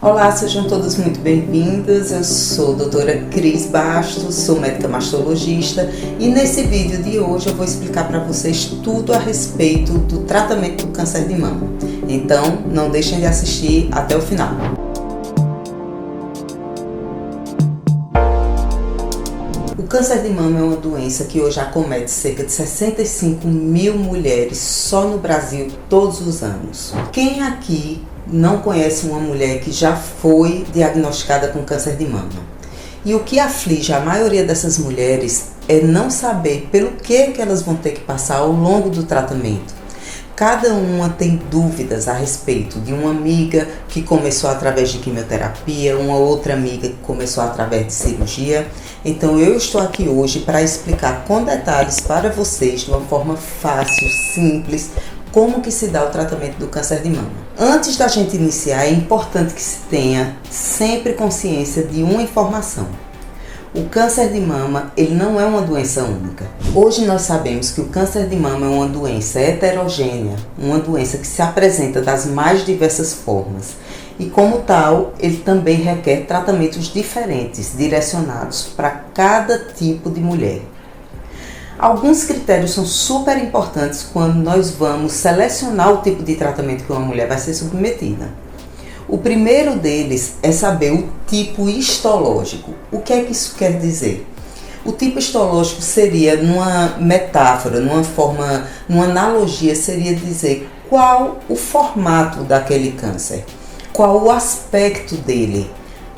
Olá, sejam todos muito bem-vindos. Eu sou a doutora Cris Bastos, sou médica mastologista e nesse vídeo de hoje eu vou explicar para vocês tudo a respeito do tratamento do câncer de mama. Então, não deixem de assistir até o final. O câncer de mama é uma doença que hoje acomete cerca de 65 mil mulheres só no Brasil todos os anos. Quem aqui não conhece uma mulher que já foi diagnosticada com câncer de mama? E o que aflige a maioria dessas mulheres é não saber pelo que elas vão ter que passar ao longo do tratamento. Cada uma tem dúvidas a respeito de uma amiga que começou através de quimioterapia, uma outra amiga que começou através de cirurgia. Então eu estou aqui hoje para explicar com detalhes para vocês, de uma forma fácil, simples, como que se dá o tratamento do câncer de mama. Antes da gente iniciar, é importante que se tenha sempre consciência de uma informação. O câncer de mama, ele não é uma doença única. Hoje nós sabemos que o câncer de mama é uma doença heterogênea, uma doença que se apresenta das mais diversas formas. E como tal, ele também requer tratamentos diferentes, direcionados para cada tipo de mulher. Alguns critérios são super importantes quando nós vamos selecionar o tipo de tratamento que uma mulher vai ser submetida. O primeiro deles é saber o tipo histológico. O que é que isso quer dizer? O tipo histológico seria, numa metáfora, numa analogia, seria dizer qual o formato daquele câncer, qual o aspecto dele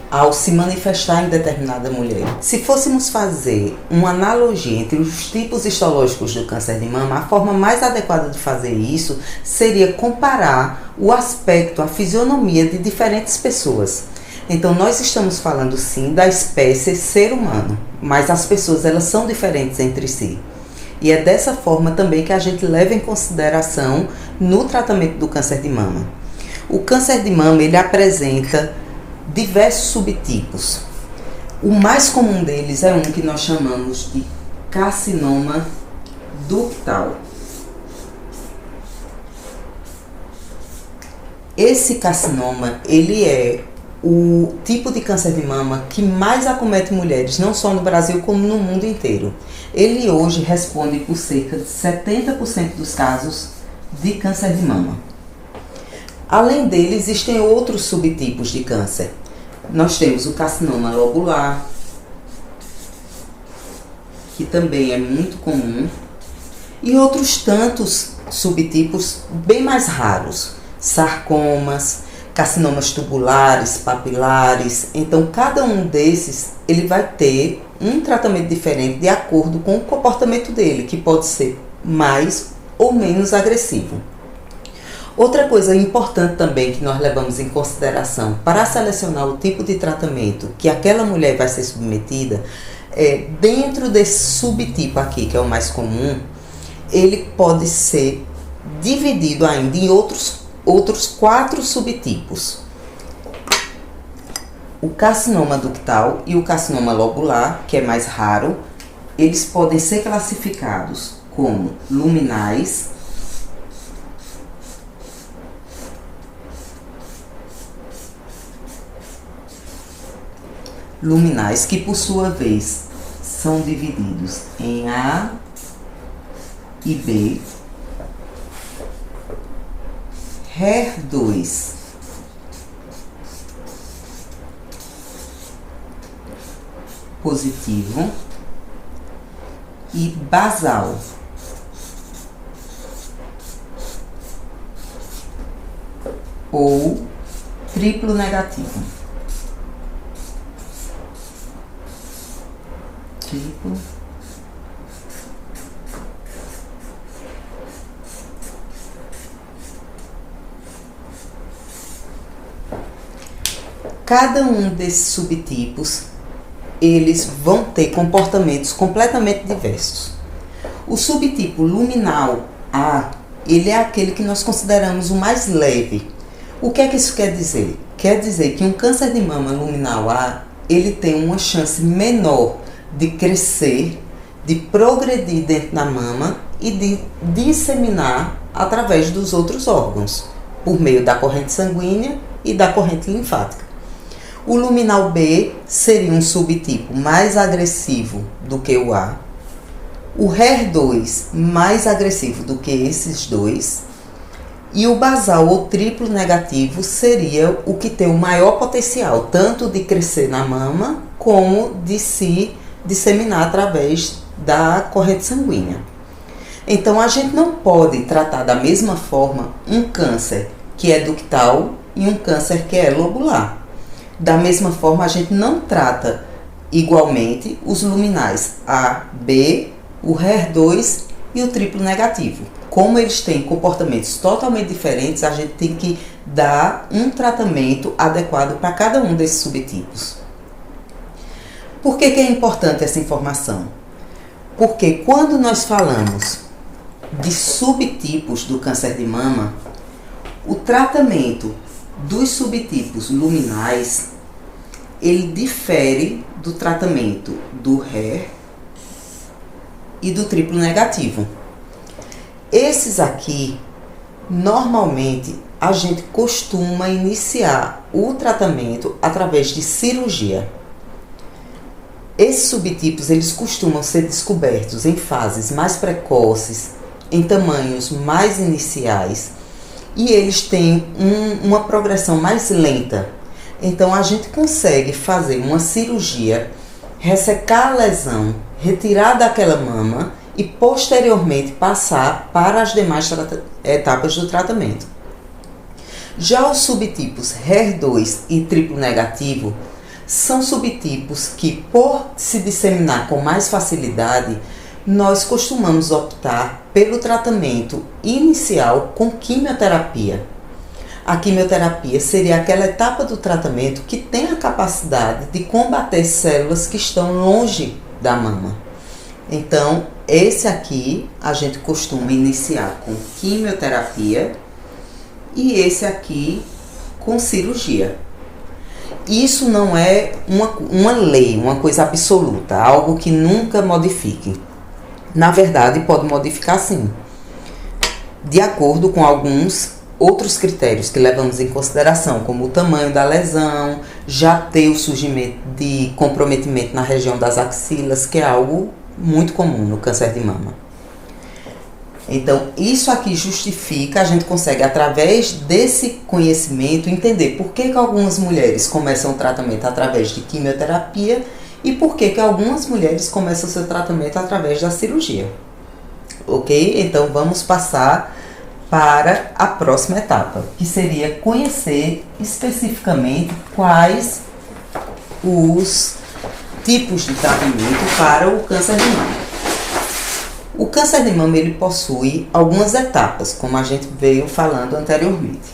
ao se manifestar em determinada mulher. Se fôssemos fazer uma analogia entre os tipos histológicos do câncer de mama, a forma mais adequada de fazer isso seria comparar o aspecto, a fisionomia de diferentes pessoas. Então nós estamos falando sim da espécie ser humano, mas as pessoas elas são diferentes entre si. E é dessa forma também que a gente leva em consideração no tratamento do câncer de mama. O câncer de mama ele apresenta diversos subtipos. O mais comum deles é um que nós chamamos de carcinoma ductal. Esse carcinoma, ele é o tipo de câncer de mama que mais acomete mulheres, não só no Brasil como no mundo inteiro. Ele hoje responde por cerca de 70% dos casos de câncer de mama. Além dele, existem outros subtipos de câncer. Nós temos o carcinoma lobular, que também é muito comum, e outros tantos subtipos bem mais raros, sarcomas, carcinomas tubulares, papilares. Então, cada um desses ele vai ter um tratamento diferente de acordo com o comportamento dele, que pode ser mais ou menos agressivo. Outra coisa importante também que nós levamos em consideração para selecionar o tipo de tratamento que aquela mulher vai ser submetida, dentro desse subtipo aqui, que é o mais comum, ele pode ser dividido ainda em outros 4 subtipos. O carcinoma ductal e o carcinoma lobular, que é mais raro, eles podem ser classificados como luminais, que por sua vez são divididos em A e B, HER2 positivo e basal. Ou triplo negativo. Cada um desses subtipos, eles vão ter comportamentos completamente diversos. O subtipo luminal A, ele é aquele que nós consideramos o mais leve. O que é que isso quer dizer? Quer dizer que um câncer de mama luminal A, ele tem uma chance menor de crescer, de progredir dentro da mama e de disseminar através dos outros órgãos, por meio da corrente sanguínea e da corrente linfática. O luminal B seria um subtipo mais agressivo do que o A. O HER2 mais agressivo do que esses dois. E o basal ou triplo negativo seria o que tem o maior potencial, tanto de crescer na mama, como de se disseminar através da corrente sanguínea. Então, a gente não pode tratar da mesma forma um câncer que é ductal e um câncer que é lobular. Da mesma forma, a gente não trata igualmente os luminais A, B, o HER2 e o triplo negativo. Como eles têm comportamentos totalmente diferentes, a gente tem que dar um tratamento adequado para cada um desses subtipos. Por que é importante essa informação? Porque quando nós falamos de subtipos do câncer de mama, o tratamento dos subtipos luminais, ele difere do tratamento do HER e do triplo negativo. Esses aqui, normalmente, a gente costuma iniciar o tratamento através de cirurgia. Esses subtipos, eles costumam ser descobertos em fases mais precoces, em tamanhos mais iniciais, e eles têm uma progressão mais lenta. Então, a gente consegue fazer uma cirurgia, ressecar a lesão, retirar daquela mama e posteriormente passar para as demais etapas do tratamento. Já os subtipos HER2 e triplo negativo são subtipos que, por se disseminar com mais facilidade, nós costumamos optar pelo tratamento inicial com quimioterapia. A quimioterapia seria aquela etapa do tratamento que tem a capacidade de combater células que estão longe da mama. Então, esse aqui a gente costuma iniciar com quimioterapia e esse aqui com cirurgia. Isso não é uma lei, uma coisa absoluta, algo que nunca modifique. Na verdade, pode modificar sim, de acordo com alguns outros critérios que levamos em consideração, como o tamanho da lesão, já ter o surgimento de comprometimento na região das axilas, que é algo muito comum no câncer de mama. Então, isso aqui justifica, a gente consegue, através desse conhecimento, entender por que algumas mulheres começam o tratamento através de quimioterapia e por que algumas mulheres começam o seu tratamento através da cirurgia. Ok? Então, vamos passar para a próxima etapa, que seria conhecer especificamente quais os tipos de tratamento para o câncer de mama. O câncer de mama ele possui algumas etapas, como a gente veio falando anteriormente.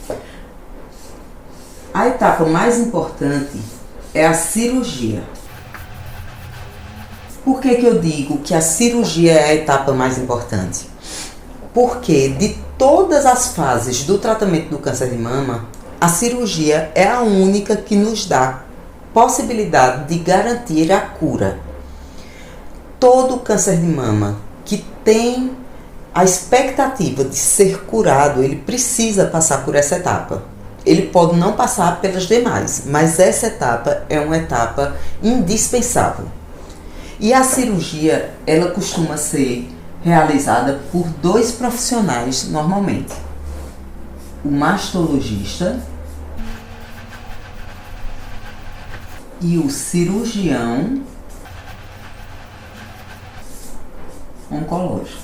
A etapa mais importante é a cirurgia. Por que eu digo que a cirurgia é a etapa mais importante? Porque de todas as fases do tratamento do câncer de mama, a cirurgia é a única que nos dá possibilidade de garantir a cura. Todo câncer de mama que tem a expectativa de ser curado, ele precisa passar por essa etapa. Ele pode não passar pelas demais, mas essa etapa é uma etapa indispensável. E a cirurgia, ela costuma ser realizada por 2 profissionais normalmente. O mastologista e o cirurgião oncológico.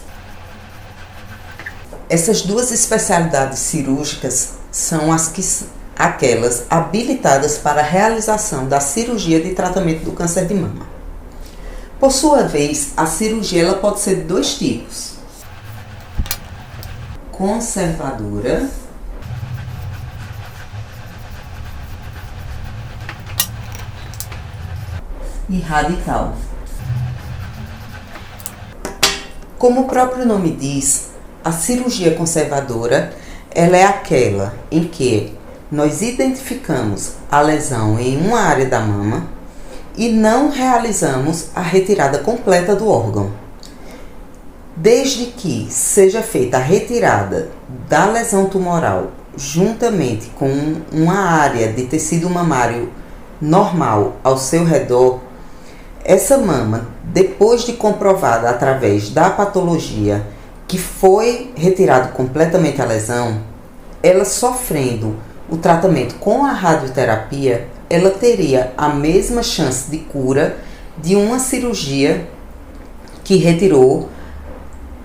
Essas 2 especialidades cirúrgicas são aquelas habilitadas para a realização da cirurgia de tratamento do câncer de mama. Por sua vez, a cirurgia ela pode ser de 2 tipos: conservadora e radical. Como o próprio nome diz, a cirurgia conservadora ela é aquela em que nós identificamos a lesão em uma área da mama e não realizamos a retirada completa do órgão. Desde que seja feita a retirada da lesão tumoral juntamente com uma área de tecido mamário normal ao seu redor, essa mama, depois de comprovada através da patologia que foi retirado completamente a lesão, ela sofrendo o tratamento com a radioterapia, ela teria a mesma chance de cura de uma cirurgia que retirou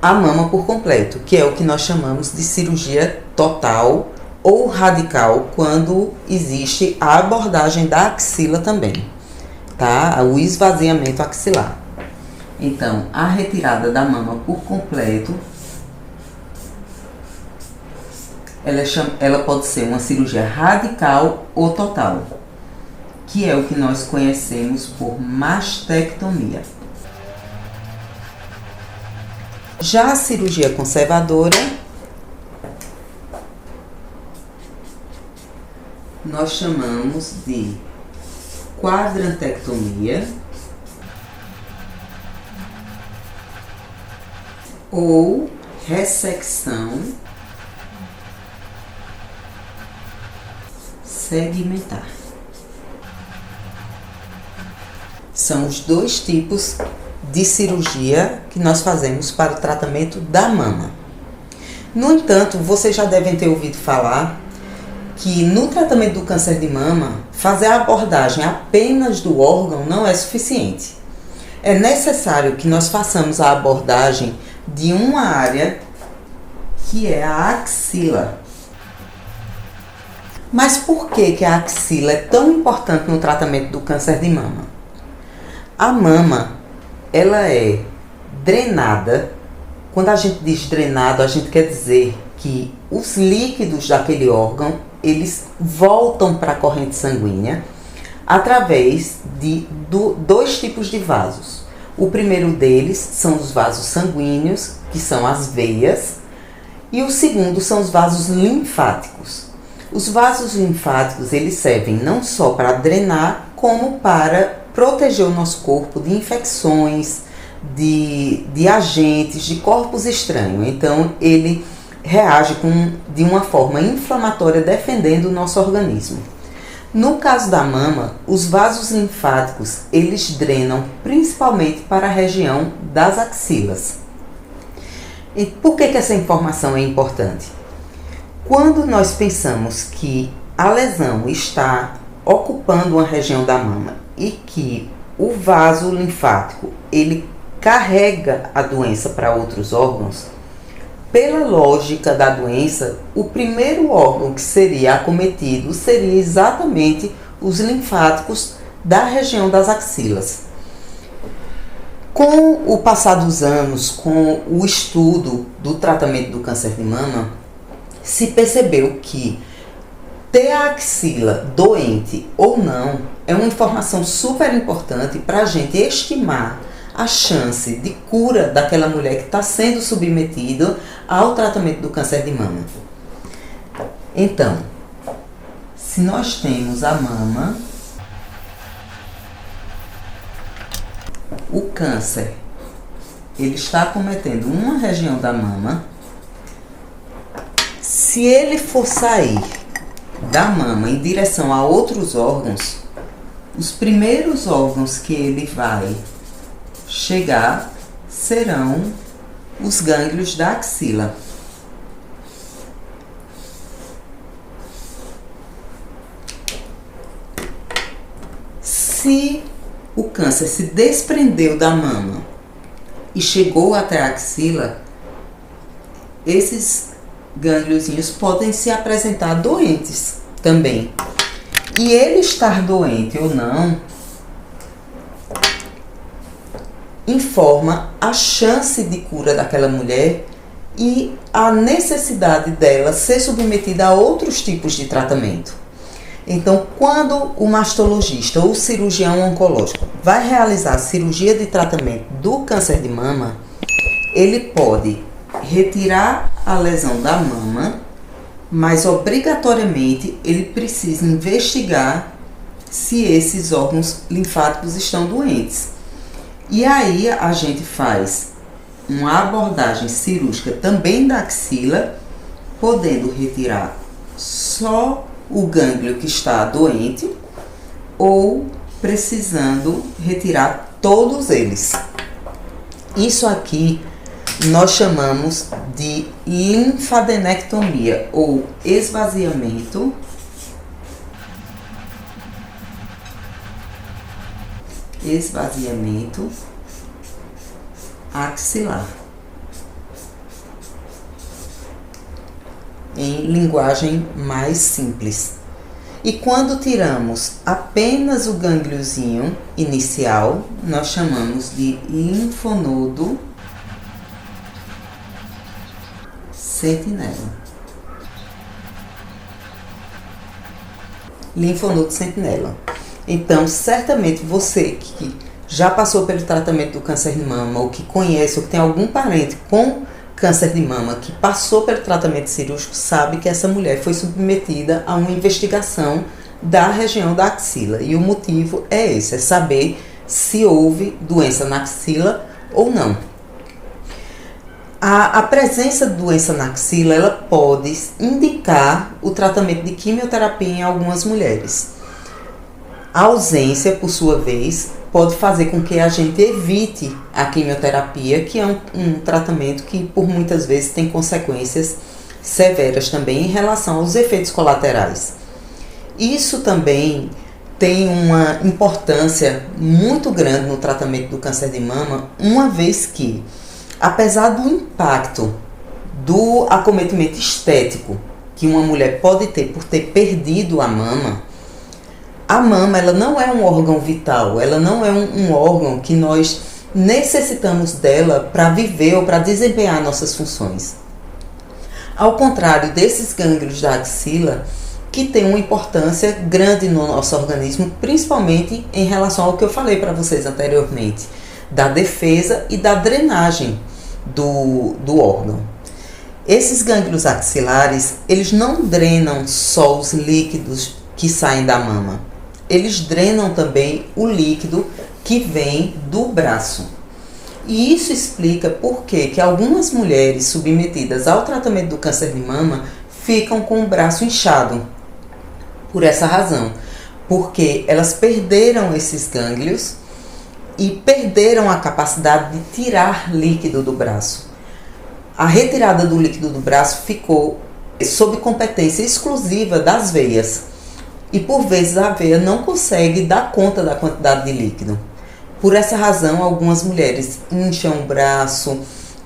a mama por completo, que é o que nós chamamos de cirurgia total ou radical, quando existe a abordagem da axila também, tá? O esvaziamento axilar. Então, a retirada da mama por completo, ela pode ser uma cirurgia radical ou total, que é o que nós conhecemos por mastectomia. Já a cirurgia conservadora, nós chamamos de quadrantectomia ou ressecção segmentar. São os dois tipos de cirurgia que nós fazemos para o tratamento da mama. No entanto, vocês já devem ter ouvido falar que no tratamento do câncer de mama, fazer a abordagem apenas do órgão não é suficiente. É necessário que nós façamos a abordagem de uma área que é a axila. Mas por que a axila é tão importante no tratamento do câncer de mama? A mama, ela é drenada. Quando a gente diz drenado, a gente quer dizer que os líquidos daquele órgão, eles voltam para a corrente sanguínea através de dois tipos de vasos. O primeiro deles são os vasos sanguíneos, que são as veias, e o segundo são os vasos linfáticos. Os vasos linfáticos, eles servem não só para drenar, como para proteger o nosso corpo de infecções, de agentes, de corpos estranhos. Então, ele reage de uma forma inflamatória, defendendo o nosso organismo. No caso da mama, os vasos linfáticos, eles drenam principalmente para a região das axilas. E por que essa informação é importante? Quando nós pensamos que a lesão está ocupando uma região da mama e que o vaso linfático, ele carrega a doença para outros órgãos, pela lógica da doença, o primeiro órgão que seria acometido seria exatamente os linfáticos da região das axilas. Com o passar dos anos, com o estudo do tratamento do câncer de mama, se percebeu que ter a axila doente ou não é uma informação super importante para a gente estimar a chance de cura daquela mulher que está sendo submetida ao tratamento do câncer de mama. Então, se nós temos a mama, o câncer, ele está acometendo uma região da mama. Se ele for sair da mama em direção a outros órgãos, os primeiros órgãos que ele vai chegar serão os gânglios da axila. Se o câncer se desprendeu da mama e chegou até a axila, esses gângliozinhos podem se apresentar doentes também. E ele estar doente ou não informa a chance de cura daquela mulher e a necessidade dela ser submetida a outros tipos de tratamento. Então, quando o mastologista ou o cirurgião oncológico vai realizar a cirurgia de tratamento do câncer de mama, ele pode retirar a lesão da mama, mas obrigatoriamente ele precisa investigar se esses órgãos linfáticos estão doentes. E aí a gente faz uma abordagem cirúrgica também da axila, podendo retirar só o gânglio que está doente ou precisando retirar todos eles. Isso aqui nós chamamos de linfadenectomia ou esvaziamento axilar. Em linguagem mais simples. E quando tiramos apenas o gângliozinho inicial, nós chamamos de linfonodo sentinela. Linfonodo sentinela. Então, certamente você que já passou pelo tratamento do câncer de mama, ou que conhece, ou que tem algum parente com câncer de mama que passou pelo tratamento cirúrgico, sabe que essa mulher foi submetida a uma investigação da região da axila. E o motivo é esse, é saber se houve doença na axila ou não. A presença de doença na axila, ela pode indicar o tratamento de quimioterapia em algumas mulheres. A ausência, por sua vez, pode fazer com que a gente evite a quimioterapia, que é um tratamento que, por muitas vezes, tem consequências severas também em relação aos efeitos colaterais. Isso também tem uma importância muito grande no tratamento do câncer de mama, uma vez que, apesar do impacto do acometimento estético que uma mulher pode ter por ter perdido a mama ela não é um órgão vital, ela não é um órgão que nós necessitamos dela para viver ou para desempenhar nossas funções. Ao contrário desses gânglios da axila, que tem uma importância grande no nosso organismo, principalmente em relação ao que eu falei para vocês anteriormente, da defesa e da drenagem do órgão. Esses gânglios axilares, eles não drenam só os líquidos que saem da mama. Eles drenam também o líquido que vem do braço. E isso explica por que algumas mulheres submetidas ao tratamento do câncer de mama ficam com o braço inchado. Por essa razão, porque elas perderam esses gânglios e perderam a capacidade de tirar líquido do braço. A retirada do líquido do braço ficou sob competência exclusiva das veias. E por vezes a veia não consegue dar conta da quantidade de líquido. Por essa razão, algumas mulheres incham o braço,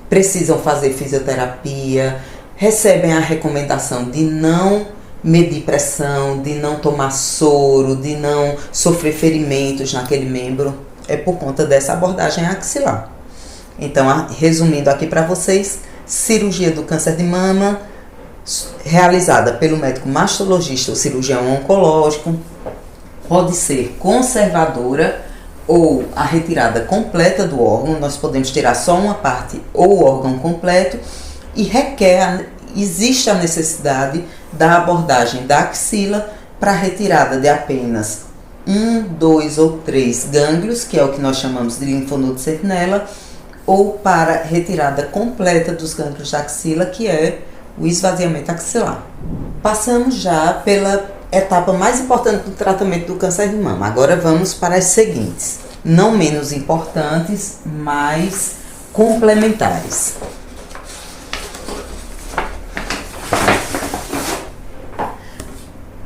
precisam fazer fisioterapia, recebem a recomendação de não medir pressão, de não tomar soro, de não sofrer ferimentos naquele membro. É por conta dessa abordagem axilar. Então, resumindo aqui para vocês, cirurgia do câncer de mama, realizada pelo médico mastologista ou cirurgião oncológico, pode ser conservadora ou a retirada completa do órgão. Nós podemos tirar só uma parte ou o órgão completo, e existe a necessidade da abordagem da axila para a retirada de apenas 1, 2 ou 3 gânglios, que é o que nós chamamos de linfonodo sentinela, ou para retirada completa dos gânglios da axila, que é o esvaziamento axilar. Passamos já pela etapa mais importante do tratamento do câncer de mama. Agora vamos para as seguintes, não menos importantes, mas complementares.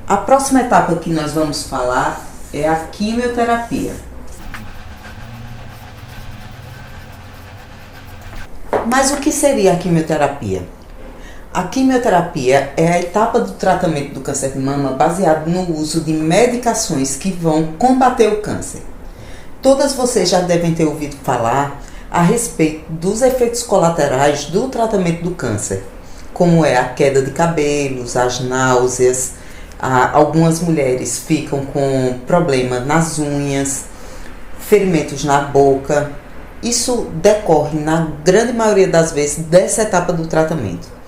A próxima etapa que nós vamos falar é a quimioterapia. Mas o que seria a quimioterapia? A quimioterapia é a etapa do tratamento do câncer de mama baseado no uso de medicações que vão combater o câncer. Todas vocês já devem ter ouvido falar a respeito dos efeitos colaterais do tratamento do câncer, como é a queda de cabelos, as náuseas, algumas mulheres ficam com problema nas unhas, ferimentos na boca. Isso decorre, na grande maioria das vezes, dessa etapa do tratamento.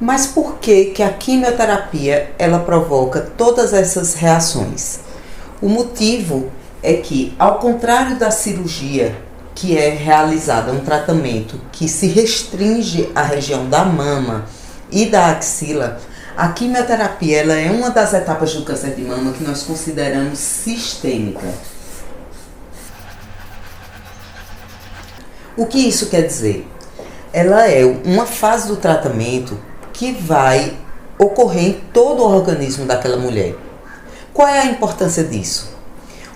Mas por que a quimioterapia ela provoca todas essas reações? O motivo é que, ao contrário da cirurgia, que é realizada um tratamento que se restringe à região da mama e da axila, A quimioterapia ela é uma das etapas do câncer de mama que nós consideramos sistêmica. O que isso quer dizer? Ela é uma fase do tratamento que vai ocorrer em todo o organismo daquela mulher. Qual é a importância disso?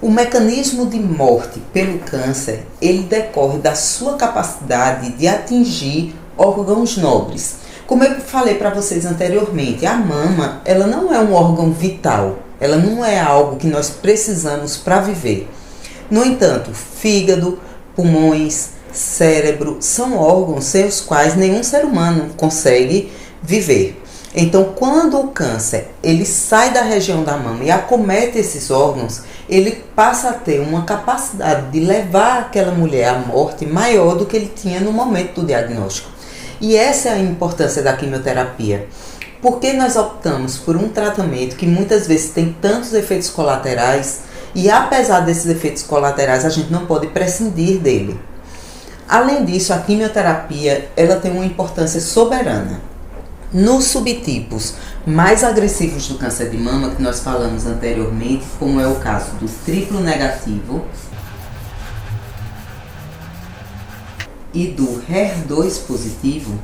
O mecanismo de morte pelo câncer, ele decorre da sua capacidade de atingir órgãos nobres. Como eu falei para vocês anteriormente, a mama, ela não é um órgão vital, ela não é algo que nós precisamos para viver. No entanto, fígado, pulmões, cérebro são órgãos sem os quais nenhum ser humano consegue viver. Então, quando o câncer ele sai da região da mama e acomete esses órgãos, ele passa a ter uma capacidade de levar aquela mulher à morte maior do que ele tinha no momento do diagnóstico. E essa é a importância da quimioterapia. Porque nós optamos por um tratamento que muitas vezes tem tantos efeitos colaterais e apesar desses efeitos colaterais a gente não pode prescindir dele. Além disso, a quimioterapia ela tem uma importância soberana. Nos subtipos mais agressivos do câncer de mama, que nós falamos anteriormente, como é o caso do triplo negativo e do HER2 positivo,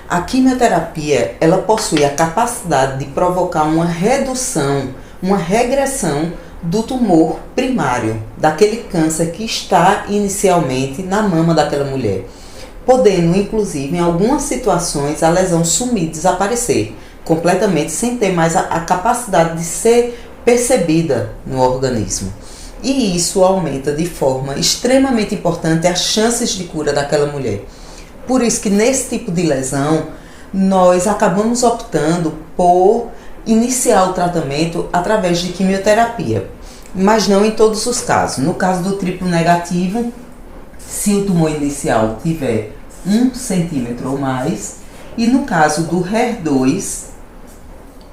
a quimioterapia ela possui a capacidade de provocar uma redução, uma regressão do tumor primário, daquele câncer que está inicialmente na mama daquela mulher, podendo, inclusive, em algumas situações, a lesão sumir, desaparecer completamente, sem ter mais a capacidade de ser percebida no organismo. E isso aumenta de forma extremamente importante as chances de cura daquela mulher. Por isso que nesse tipo de lesão, nós acabamos optando por iniciar o tratamento através de quimioterapia, mas não em todos os casos. No caso do triplo negativo, se o tumor inicial tiver 1 centímetro ou mais, e no caso do HER2,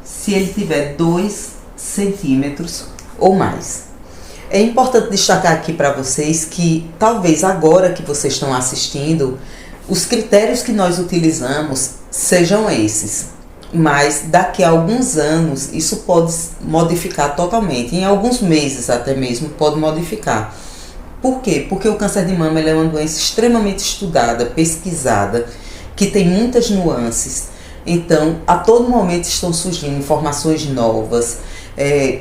se ele tiver 2 centímetros ou mais. É importante destacar aqui para vocês que talvez agora que vocês estão assistindo, os critérios que nós utilizamos sejam esses, mas daqui a alguns anos isso pode modificar totalmente, em alguns meses até mesmo pode modificar. Por quê? Porque o câncer de mama ele é uma doença extremamente estudada, pesquisada, que tem muitas nuances. Então, a todo momento estão surgindo informações novas.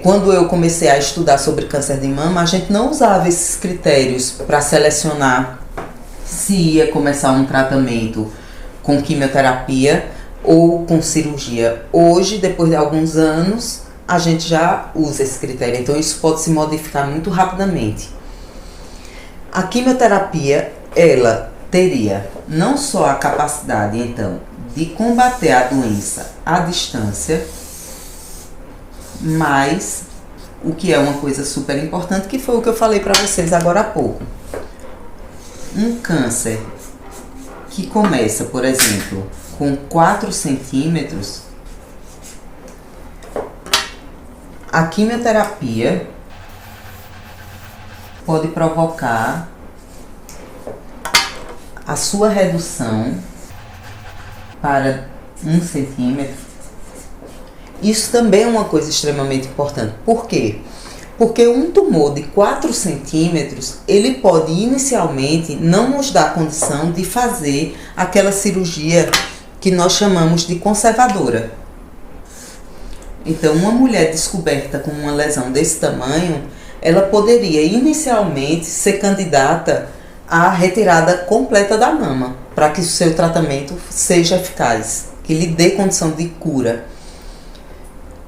Quando eu comecei a estudar sobre câncer de mama, a gente não usava esses critérios para selecionar se ia começar um tratamento com quimioterapia ou com cirurgia. Hoje, depois de alguns anos, a gente já usa esse critério. Então, isso pode se modificar muito rapidamente. A quimioterapia, ela teria não só a capacidade, então, de combater a doença à distância, mas o que é uma coisa super importante, que foi o que eu falei para vocês agora há pouco. Um câncer que começa, por exemplo, com 4 centímetros, a quimioterapia pode provocar a sua redução para 1 centímetro. Isso também é uma coisa extremamente importante. Por quê? Porque um tumor de 4 centímetros, ele pode inicialmente não nos dar condição de fazer aquela cirurgia que nós chamamos de conservadora. Então, uma mulher descoberta com uma lesão desse tamanho, ela poderia inicialmente ser candidata à retirada completa da mama, para que o seu tratamento seja eficaz, que lhe dê condição de cura.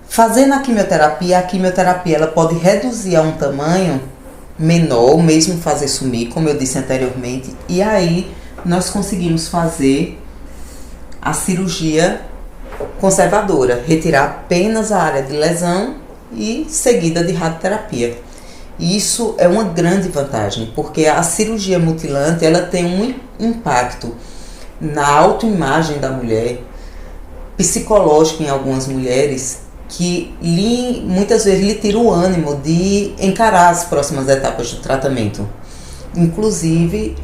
Fazendo a quimioterapia ela pode reduzir a um tamanho menor, ou mesmo fazer sumir, como eu disse anteriormente, e aí nós conseguimos fazer a cirurgia conservadora, retirar apenas a área de lesão e seguida de radioterapia. Isso é uma grande vantagem, porque a cirurgia mutilante ela tem um impacto na autoimagem da mulher, psicológico em algumas mulheres, que muitas vezes lhe tira o ânimo de encarar as próximas etapas do tratamento, inclusive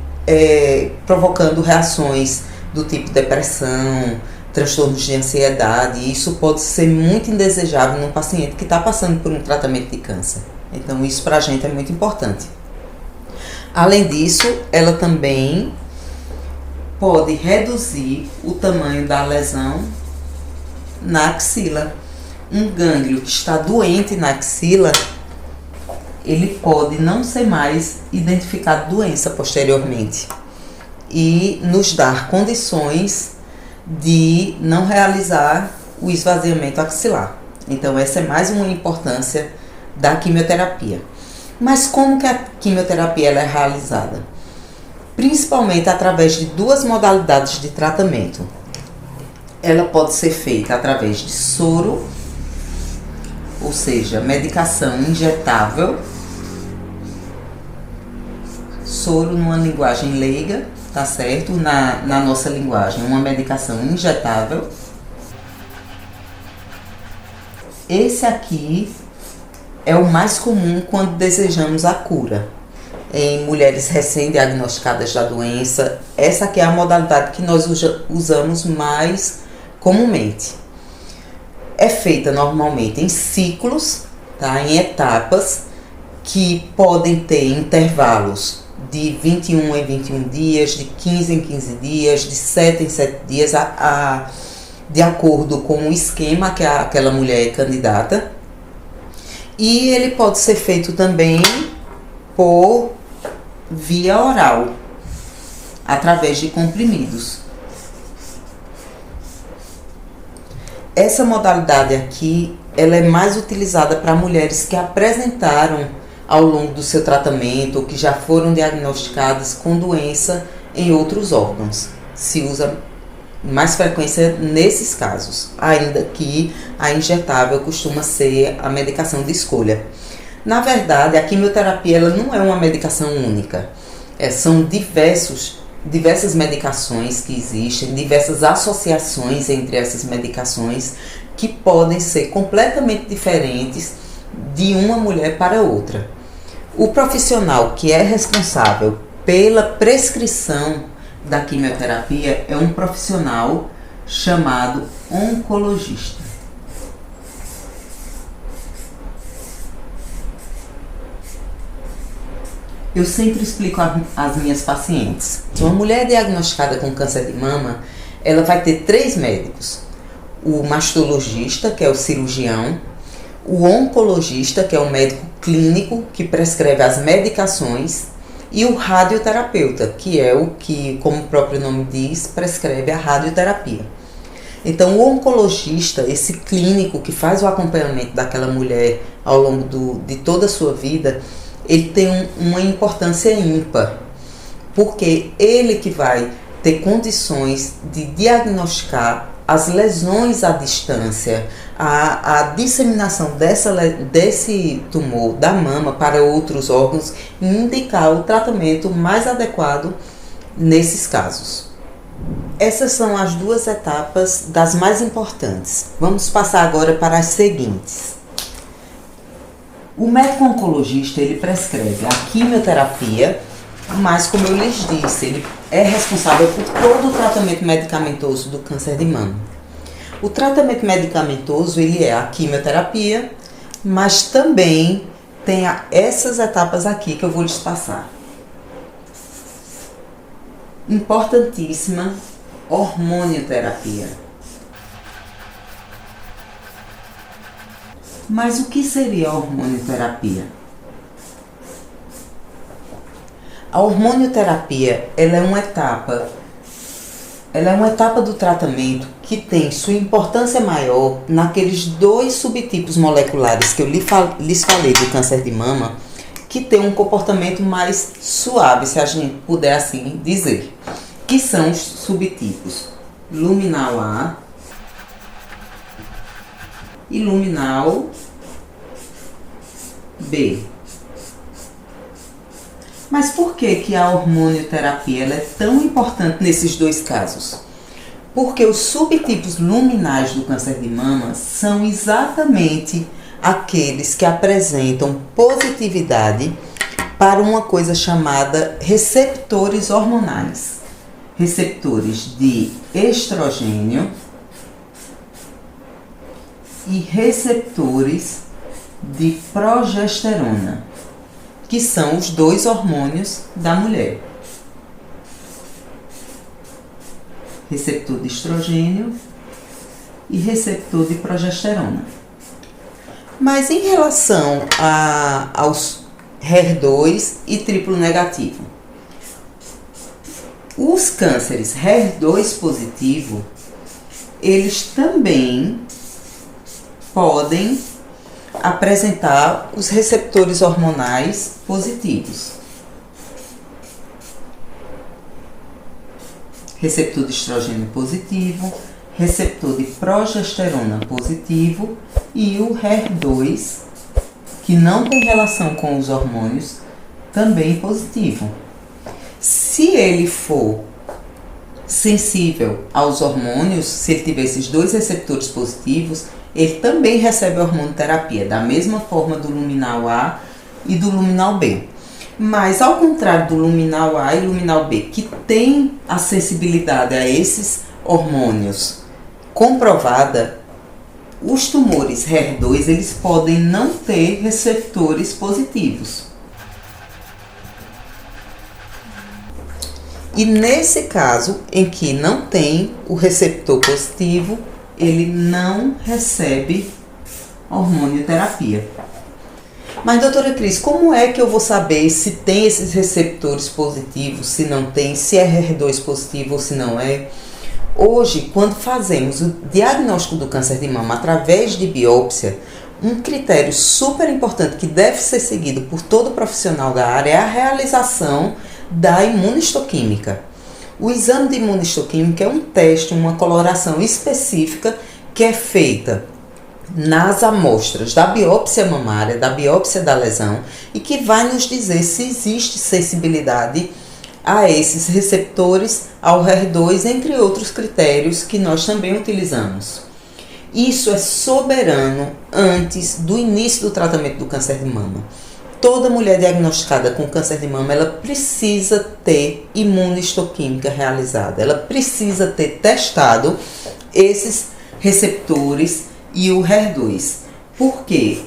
provocando reações do tipo depressão, transtornos de ansiedade, e isso pode ser muito indesejável num paciente que está passando por um tratamento de câncer. Então isso para a gente é muito importante. Além disso, ela também pode reduzir o tamanho da lesão na axila. Um gânglio que está doente na axila, ele pode não ser mais identificado doença posteriormente e nos dar condições de não realizar o esvaziamento axilar. Então essa é mais uma importância da quimioterapia. Mas como que a quimioterapia ela é realizada? Principalmente através de duas modalidades de tratamento. Ela pode ser feita através de soro, ou seja, medicação injetável, soro numa linguagem leiga, tá certo? Na nossa linguagem, uma medicação injetável. Esse aqui é o mais comum quando desejamos a cura. Em mulheres recém-diagnosticadas da doença, essa aqui é a modalidade que nós usamos mais comumente. É feita normalmente em ciclos, tá? Em etapas, que podem ter intervalos de 21 em 21 dias, de 15 em 15 dias, de 7 em 7 dias, de acordo com o esquema que aquela mulher é candidata. E ele pode ser feito também por via oral, através de comprimidos. Essa modalidade aqui, ela é mais utilizada para mulheres que apresentaram ao longo do seu tratamento ou que já foram diagnosticadas com doença em outros órgãos. Se usa mais frequência nesses casos, ainda que a injetável costuma ser a medicação de escolha. Na verdade, a quimioterapia ela não é uma medicação única. São diversas medicações que existem, diversas associações entre essas medicações que podem ser completamente diferentes de uma mulher para outra. O profissional que é responsável pela prescrição da quimioterapia é um profissional chamado oncologista. Eu sempre explico às minhas pacientes. Se uma mulher é diagnosticada com câncer de mama, ela vai ter 3 médicos. O mastologista, que é o cirurgião, o oncologista, que é o médico clínico, que prescreve as medicações, e o radioterapeuta, que é o que, como o próprio nome diz, prescreve a radioterapia. Então, o oncologista, esse clínico que faz o acompanhamento daquela mulher ao longo de toda a sua vida, ele tem uma importância ímpar, porque ele que vai ter condições de diagnosticar as lesões à distância, a disseminação desse tumor da mama para outros órgãos e indicar o tratamento mais adequado nesses casos. Essas são as 2 etapas das mais importantes. Vamos passar agora para as seguintes. O médico oncologista ele prescreve a quimioterapia, mas como eu lhes disse, ele é responsável por todo o tratamento medicamentoso do câncer de mama. O tratamento medicamentoso ele é a quimioterapia, mas também tem essas etapas aqui que eu vou lhes passar. Importantíssima, hormonioterapia. Mas o que seria a hormonioterapia? A hormonioterapia ela é uma etapa do tratamento que tem sua importância maior naqueles 2 subtipos moleculares que eu lhes falei do câncer de mama, que tem um comportamento mais suave, se a gente puder assim dizer, que são os subtipos luminal A e luminal B. Mas por que a hormonioterapia ela é tão importante nesses 2 casos? Porque os subtipos luminais do câncer de mama são exatamente aqueles que apresentam positividade para uma coisa chamada receptores hormonais. Receptores de estrogênio e receptores de progesterona, que são os dois hormônios da mulher. Receptor de estrogênio e receptor de progesterona. Mas em relação aos HER2 e triplo negativo, os cânceres HER2 positivo, eles também podem apresentar os receptores hormonais positivos. Receptor de estrogênio positivo, receptor de progesterona positivo e o HER2, que não tem relação com os hormônios, também positivo. Se ele for sensível aos hormônios, se ele tiver esses dois receptores positivos, ele também recebe hormonoterapia, da mesma forma do luminal A e do luminal B. Mas ao contrário do luminal A e luminal B, que tem a sensibilidade a esses hormônios comprovada, os tumores HER2 eles podem não ter receptores positivos. E nesse caso, em que não tem o receptor positivo, ele não recebe hormonioterapia. Mas, doutora Cris, como é que eu vou saber se tem esses receptores positivos, se não tem, se é HER2 positivo ou se não é? Hoje, quando fazemos o diagnóstico do câncer de mama através de biópsia, um critério super importante que deve ser seguido por todo profissional da área é a realização da imunohistoquímica. O exame de imunohistoquímica é um teste, uma coloração específica que é feita nas amostras da biópsia mamária, da biópsia da lesão, e que vai nos dizer se existe sensibilidade a esses receptores, ao HER2, entre outros critérios que nós também utilizamos. Isso é soberano antes do início do tratamento do câncer de mama. Toda mulher diagnosticada com câncer de mama, ela precisa ter imunohistoquímica realizada. Ela precisa ter testado esses receptores e o HER2. Por quê?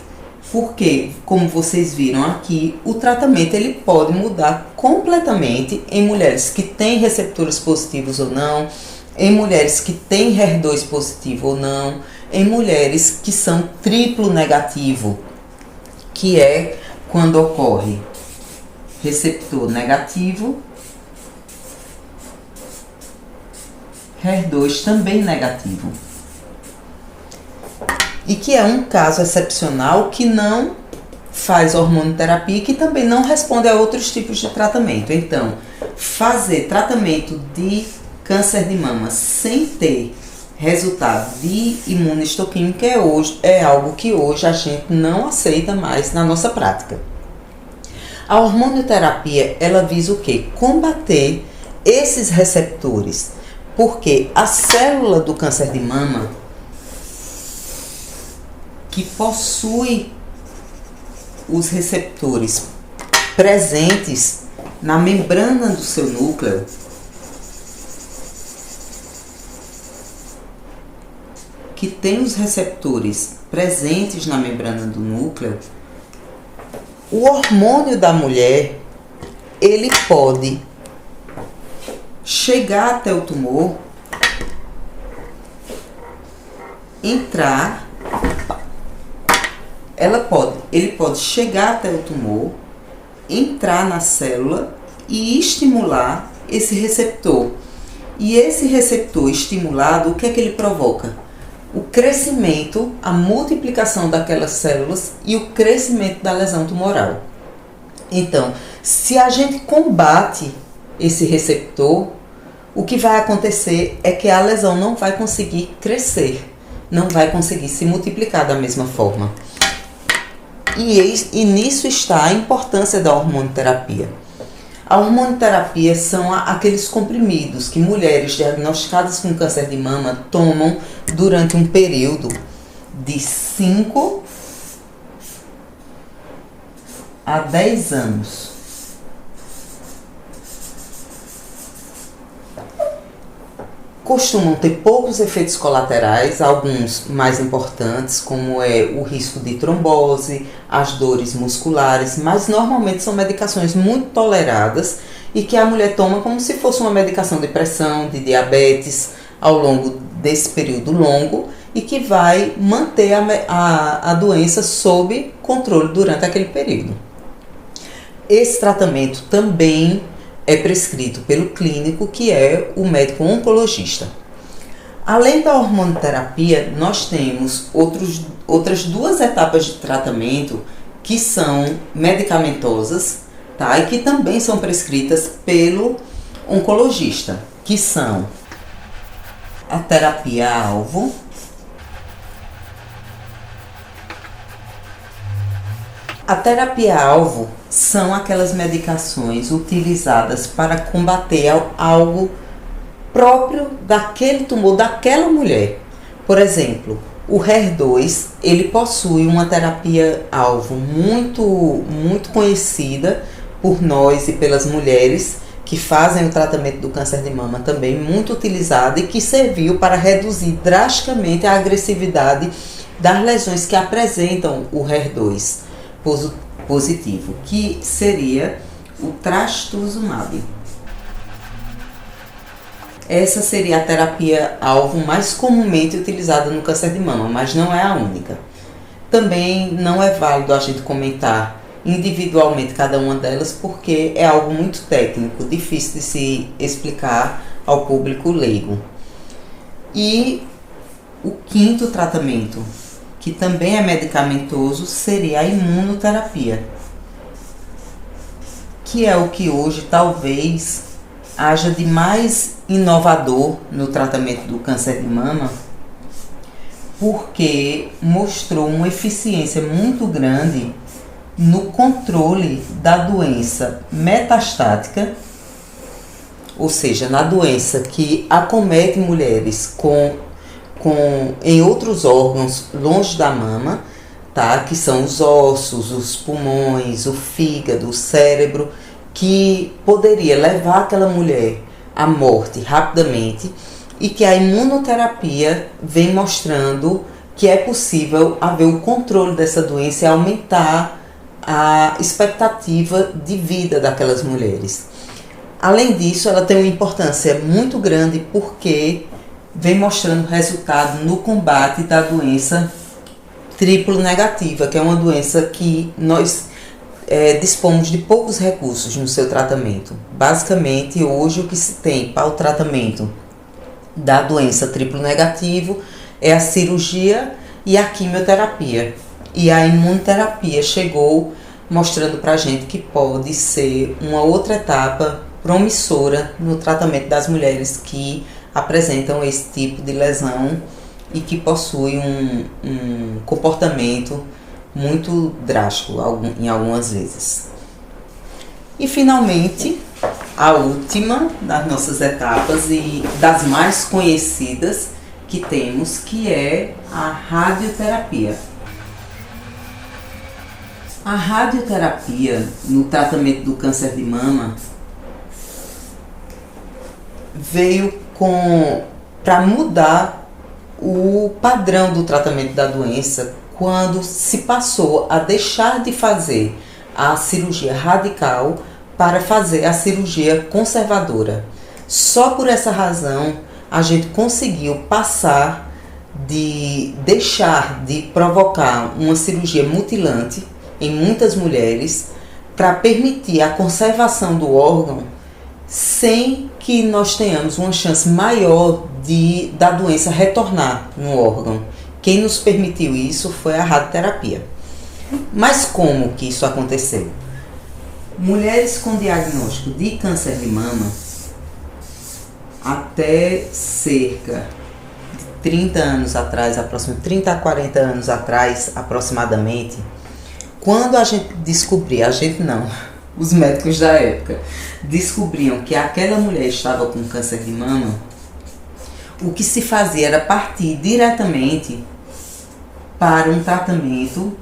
Porque, como vocês viram aqui, o tratamento ele pode mudar completamente em mulheres que têm receptores positivos ou não, em mulheres que têm HER2 positivo ou não, em mulheres que são triplo negativo, que é quando ocorre receptor negativo, HER2 também negativo. E que é um caso excepcional que não faz hormonoterapia e que também não responde a outros tipos de tratamento. Então, fazer tratamento de câncer de mama sem ter resultado de imunohistoquímica é algo que hoje a gente não aceita mais na nossa prática. A hormonoterapia, ela visa o quê? Combater esses receptores, porque a célula do câncer de mama que possui os receptores presentes na membrana do seu núcleo, que tem os receptores presentes na membrana do núcleo, o hormônio da mulher, ele pode chegar até o tumor, entrar, ele pode chegar até o tumor, entrar na célula e estimular esse receptor. E esse receptor estimulado, o que é que ele provoca? O crescimento, a multiplicação daquelas células e o crescimento da lesão tumoral. Então, se a gente combate esse receptor, o que vai acontecer é que a lesão não vai conseguir crescer, não vai conseguir se multiplicar da mesma forma. E nisso está a importância da hormonoterapia. A hormonoterapia são aqueles comprimidos que mulheres diagnosticadas com câncer de mama tomam durante um período de 5 a 10 anos. costumam ter poucos efeitos colaterais, alguns mais importantes, como é o risco de trombose, as dores musculares, mas normalmente são medicações muito toleradas e que a mulher toma como se fosse uma medicação de pressão, de diabetes, ao longo desse período longo e que vai manter a doença sob controle durante aquele período. Esse tratamento também é prescrito pelo clínico, que é o médico oncologista. Além da hormonoterapia, nós temos outras duas etapas de tratamento que são medicamentosas, tá? E que também são prescritas pelo oncologista, que são a terapia-alvo, a terapia-alvo são aquelas medicações utilizadas para combater algo próprio daquele tumor, daquela mulher. Por exemplo, o HER2, ele possui uma terapia-alvo muito conhecida por nós e pelas mulheres que fazem o tratamento do câncer de mama, também muito utilizada e que serviu para reduzir drasticamente a agressividade das lesões que apresentam o HER2 positivo, que seria o trastuzumab. Essa seria a terapia-alvo mais comumente utilizada no câncer de mama, mas não é a única. Também não é válido a gente comentar individualmente cada uma delas, porque é algo muito técnico, difícil de se explicar ao público leigo. E o quinto tratamento, que também é medicamentoso, seria a imunoterapia, que é o que hoje talvez haja de mais inovador no tratamento do câncer de mama, porque mostrou uma eficiência muito grande no controle da doença metastática, ou seja, na doença que acomete mulheres em outros órgãos longe da mama, tá? Que são os ossos, os pulmões, o fígado, o cérebro, que poderia levar aquela mulher à morte rapidamente, e que a imunoterapia vem mostrando que é possível haver o controle dessa doença e aumentar a expectativa de vida daquelas mulheres. Além disso, ela tem uma importância muito grande porque vem mostrando resultado no combate da doença triplo negativa, que é uma doença que nós dispomos de poucos recursos no seu tratamento. Basicamente, hoje o que se tem para o tratamento da doença triplo negativo é a cirurgia e a quimioterapia. E a imunoterapia chegou mostrando para a gente que pode ser uma outra etapa promissora no tratamento das mulheres que apresentam esse tipo de lesão e que possuem um comportamento muito drástico em algumas vezes. E finalmente, a última das nossas etapas e das mais conhecidas que temos, que é a radioterapia. A radioterapia no tratamento do câncer de mama veio para mudar o padrão do tratamento da doença quando se passou a deixar de fazer a cirurgia radical para fazer a cirurgia conservadora. Só por essa razão a gente conseguiu passar de deixar de provocar uma cirurgia mutilante em muitas mulheres para permitir a conservação do órgão sem que nós tenhamos uma chance maior da doença retornar no órgão. Quem nos permitiu isso foi a radioterapia. Mas como que isso aconteceu? Mulheres com diagnóstico de câncer de mama, até cerca de 30 anos atrás, 30 a 40 anos atrás aproximadamente, quando a gente descobria, os médicos da época descobriam que aquela mulher estava com câncer de mama, o que se fazia era partir diretamente para um tratamento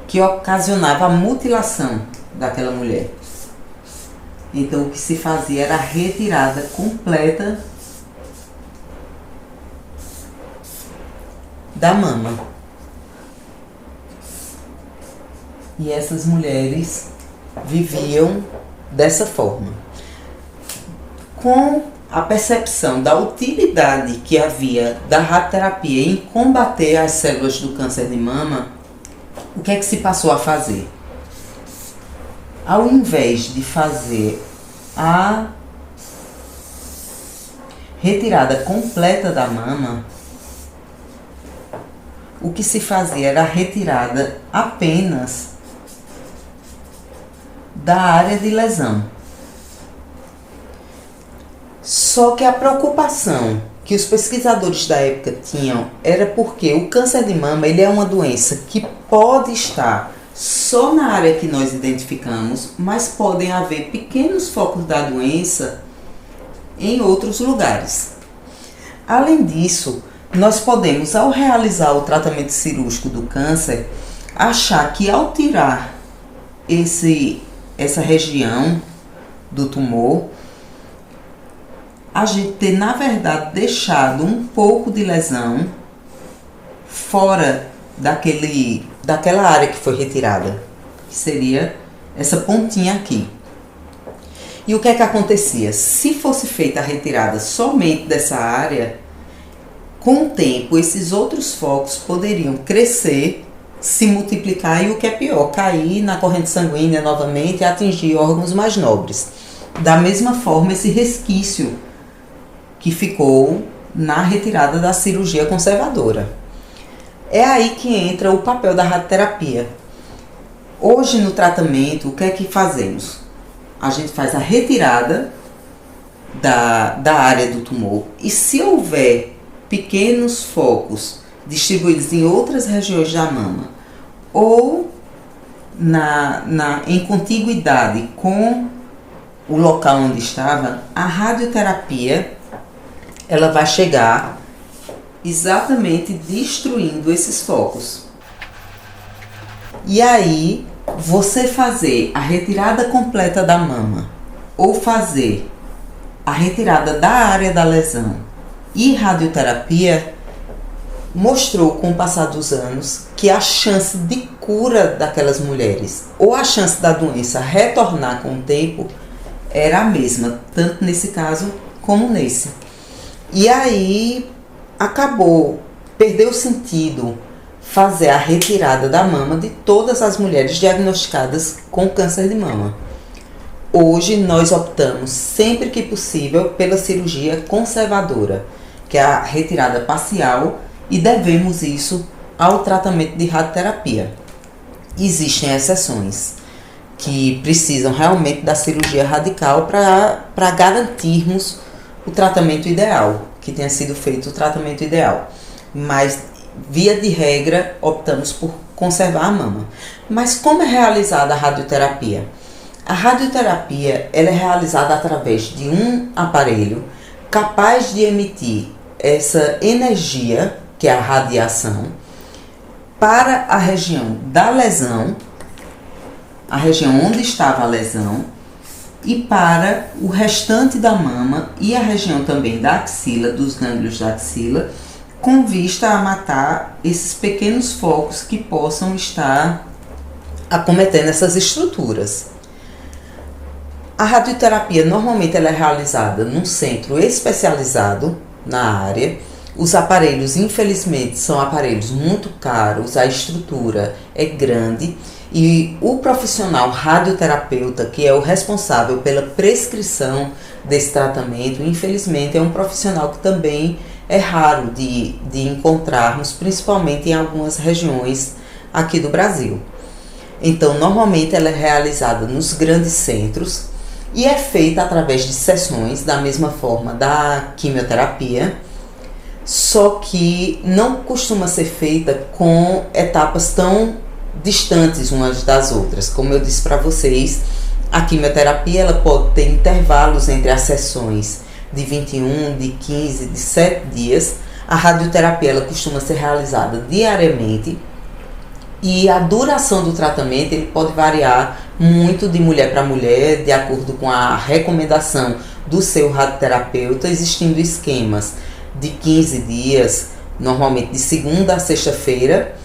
que ocasionava a mutilação daquela mulher. Então o que se fazia era a retirada completa da mama. E essas mulheres viviam dessa forma. Com a percepção da utilidade que havia da radioterapia em combater as células do câncer de mama, o que é que se passou a fazer? Ao invés de fazer a retirada completa da mama, o que se fazia era a retirada apenas da área de lesão. Só que a preocupação que os pesquisadores da época tinham era porque o câncer de mama ele é uma doença que pode estar só na área que nós identificamos, mas podem haver pequenos focos da doença em outros lugares. Além disso, nós podemos, ao realizar o tratamento cirúrgico do câncer, achar que ao tirar essa região do tumor, a gente ter, na verdade, deixado um pouco de lesão fora daquela área que foi retirada, que seria essa pontinha aqui. E o que é que acontecia? Se fosse feita a retirada somente dessa área, com o tempo, esses outros focos poderiam crescer, se multiplicar e, o que é pior, cair na corrente sanguínea novamente e atingir órgãos mais nobres. Da mesma forma, esse resquício que ficou na retirada da cirurgia conservadora. É aí que entra o papel da radioterapia. Hoje no tratamento, o que é que fazemos? A gente faz a retirada da área do tumor e se houver pequenos focos distribuídos em outras regiões da mama ou em contiguidade com o local onde estava, a radioterapia ela vai chegar exatamente destruindo esses focos. E aí, você fazer a retirada completa da mama ou fazer a retirada da área da lesão e radioterapia mostrou com o passar dos anos que a chance de cura daquelas mulheres ou a chance da doença retornar com o tempo era a mesma, tanto nesse caso como nesse. E aí perdeu sentido fazer a retirada da mama de todas as mulheres diagnosticadas com câncer de mama. Hoje nós optamos, sempre que possível, pela cirurgia conservadora, que é a retirada parcial, e devemos isso ao tratamento de radioterapia. Existem exceções que precisam realmente da cirurgia radical para garantirmos o tratamento ideal, que tenha sido feito o tratamento ideal. Mas, via de regra, optamos por conservar a mama. Mas como é realizada a radioterapia? A radioterapia ela é realizada através de um aparelho capaz de emitir essa energia, que é a radiação, para a região da lesão, a região onde estava a lesão, e para o restante da mama e a região também da axila, dos gânglios da axila, com vista a matar esses pequenos focos que possam estar acometendo essas estruturas. A radioterapia normalmente ela é realizada num centro especializado na área. Os aparelhos, infelizmente, são aparelhos muito caros, a estrutura é grande e o profissional radioterapeuta, que é o responsável pela prescrição desse tratamento, infelizmente é um profissional que também é raro de encontrarmos, principalmente em algumas regiões aqui do Brasil. Então, normalmente ela é realizada nos grandes centros e é feita através de sessões, da mesma forma da quimioterapia, só que não costuma ser feita com etapas tão distantes umas das outras. Como eu disse para vocês, a quimioterapia ela pode ter intervalos entre as sessões de 21, de 15, de 7 dias. A radioterapia ela costuma ser realizada diariamente e a duração do tratamento ele pode variar muito de mulher para mulher, de acordo com a recomendação do seu radioterapeuta, existindo esquemas de 15 dias, normalmente de segunda a sexta-feira,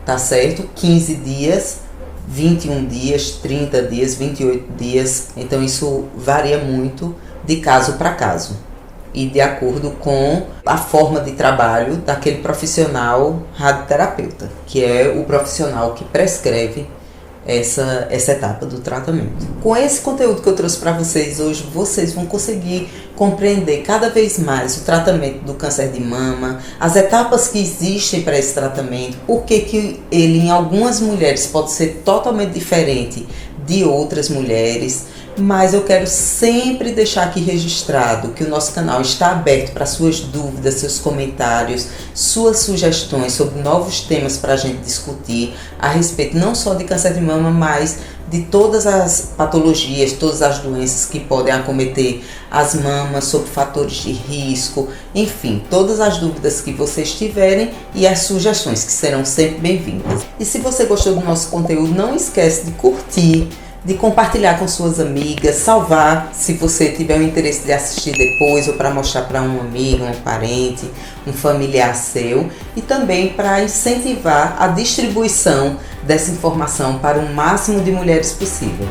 tá certo? 15 dias, 21 dias, 30 dias, 28 dias. Então isso varia muito de caso para caso e de acordo com a forma de trabalho daquele profissional radioterapeuta, que é o profissional que prescreve essa etapa do tratamento. Com esse conteúdo que eu trouxe para vocês hoje, vocês vão conseguir compreender cada vez mais o tratamento do câncer de mama, as etapas que existem para esse tratamento, por que ele em algumas mulheres pode ser totalmente diferente de outras mulheres. Mas eu quero sempre deixar aqui registrado que o nosso canal está aberto para suas dúvidas, seus comentários, suas sugestões sobre novos temas para a gente discutir a respeito não só de câncer de mama, mas de todas as patologias, todas as doenças que podem acometer as mamas, sobre fatores de risco, enfim, todas as dúvidas que vocês tiverem e as sugestões que serão sempre bem-vindas. E se você gostou do nosso conteúdo, não esquece de curtir, de compartilhar com suas amigas, salvar se você tiver o interesse de assistir depois ou para mostrar para um amigo, um parente, um familiar seu, e também para incentivar a distribuição dessa informação para o máximo de mulheres possível.